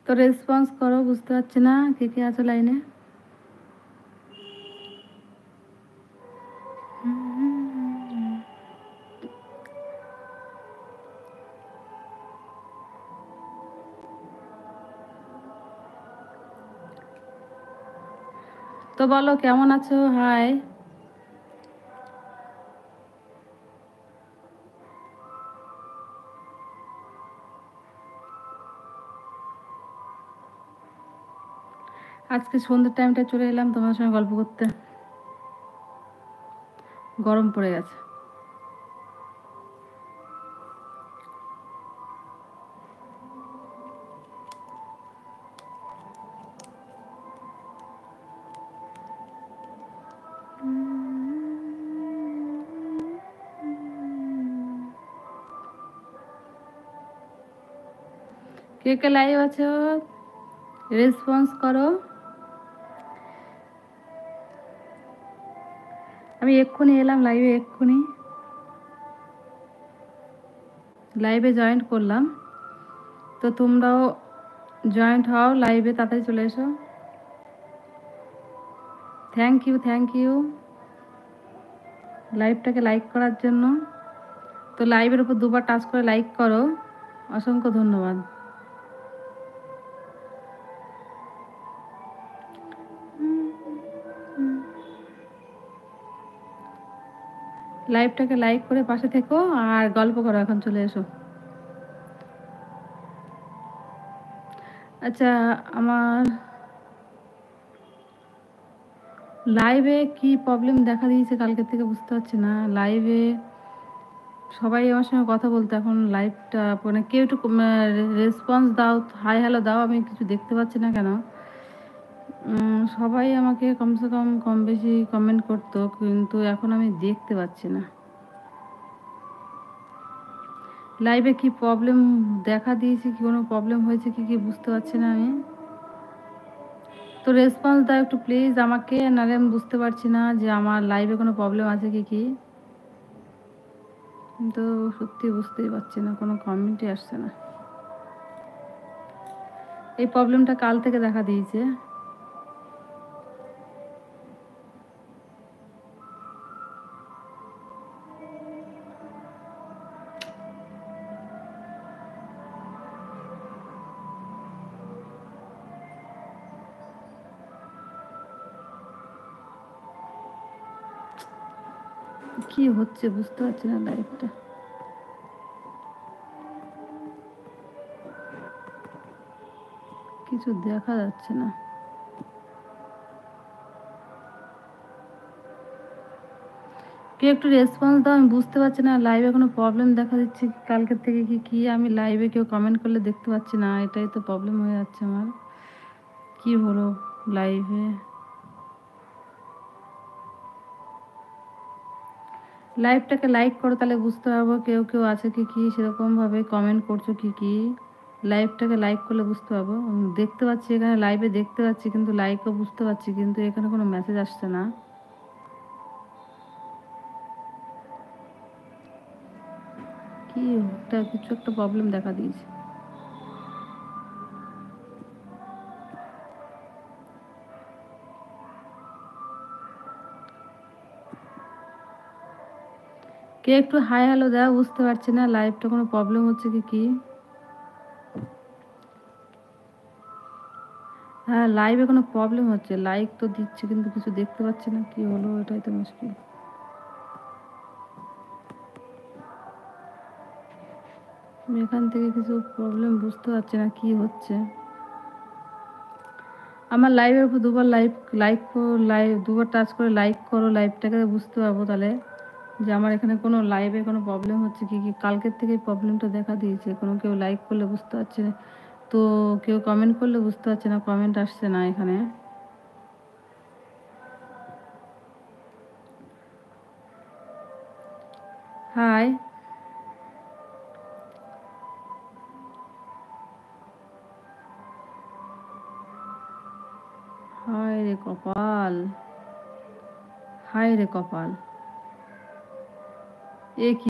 তো রেসপন্স করো, বুঝতে পারছি না কে কে আছো লাইনে। তো বলো কেমন আছো। হাই। আজকে সন্ধ্যের টাইমটা চলে এলাম তোমার সঙ্গে গল্প করতে, গরম পড়ে গেছে। কে কে লাইভ আছো রেসপন্স করো। আমি এক্ষুনি এলাম লাইভে, এক্ষুনি লাইভে জয়েন করলাম। তো তোমরাও জয়েন্ট হও লাইভে, তাড়াতাড়ি চলে এসো। থ্যাংক ইউ, থ্যাংক ইউ লাইভটাকে লাইক করার জন্য। তো লাইভের উপর দুবার টাচ করে লাইক করো, অসংখ্য ধন্যবাদ। লাইভটাকে লাইক করে পাশে থেকো আর গল্প করো, এখন চলে এসো। আচ্ছা, আমার লাইভে কি প্রবলেম দেখা দিয়েছে কালকে থেকে বুঝতে পারছি না। লাইভে সবাই আমার সঙ্গে কথা বলতে, এখন লাইভটা মানে কেউ একটু রেসপন্স দাও, হাই হ্যালো দাও, আমি কিছু দেখতে পাচ্ছি না কেন। সবাই আমাকে কমসে কম কম বেশি কমেন্ট করতো, কিন্তু এখন আমি দেখতে পাচ্ছি না লাইভে কি প্রবলেম দেখা দিয়েছে, কি কোনো প্রবলেম হয়েছে কি কি বুঝতে পারছি না আমি। তো রেসপন্স দাও একটু প্লিজ আমাকে, নাহলে আমি বুঝতে পারছি না যে আমার লাইভে কোনো প্রবলেম আছে কি কি। কিন্তু সত্যি বুঝতেই পারছি না, কোনো কমেন্টই আসছে না। এই প্রবলেমটা কাল থেকে দেখা দিয়েছে। কি হচ্ছে বুঝতে পারছি না, লাইভটা কিছু দেখা যাচ্ছে না। কেউ একটু রেসপন্স দাও, আমি বুঝতে পারছি না লাইভে কোনো প্রবলেম দেখা দিচ্ছে কালকের থেকে কি কি। আমি লাইভে কেউ কমেন্ট করলে দেখতে পাচ্ছি না, এটাই তো প্রবলেম হয়ে যাচ্ছে আমার। কি হলো লাইভে, লাইভটাকে লাইক করো, তাহলে বুঝতে পারবো কেউ কেউ আছে কি কি, সেরকমভাবে কমেন্ট করছো কি কি। লাইভটাকে লাইক করলে বুঝতে পারবো। দেখতে পাচ্ছি এখানে লাইভে দেখতে পাচ্ছি, কিন্তু লাইকও বুঝতে পারছি, কিন্তু এখানে কোনো মেসেজ আসছে না। কি একটা কিছু একটা প্রবলেম দেখা দিয়েছে। কে একটু হাই হ্যালো দাও, বুঝতে পারছি না লাইভটা কোনো প্রবলেম হচ্ছে কি কি। হ্যাঁ, লাইভে কোনো প্রবলেম হচ্ছে, লাইক তো দিচ্ছে কিন্তু কিছু দেখতে পাচ্ছি না, কি হলো এটাই তো মুশকিল। আমি এখান থেকে কিছু প্রবলেম বুঝতে পারছি না কি হচ্ছে। আমার লাইভের উপর দুবার লাইভ দুবার টাচ করে লাইক করো, লাইভটাকে বুঝতে পারবো তাহলে যে আমার এখানে কোনো লাইভে কোনো প্রবলেম হচ্ছে কি কি। কালকের থেকে প্রবলেমটা দেখা দিয়েছে, কোনো কেউ লাইক করলে বুঝতে পারছে না, তো কেউ কমেন্ট করলে বুঝতে পারছে না, কমেন্ট আসছে না এখানে। হাই। হায় রে কপাল, হায় রে কপাল, এ কি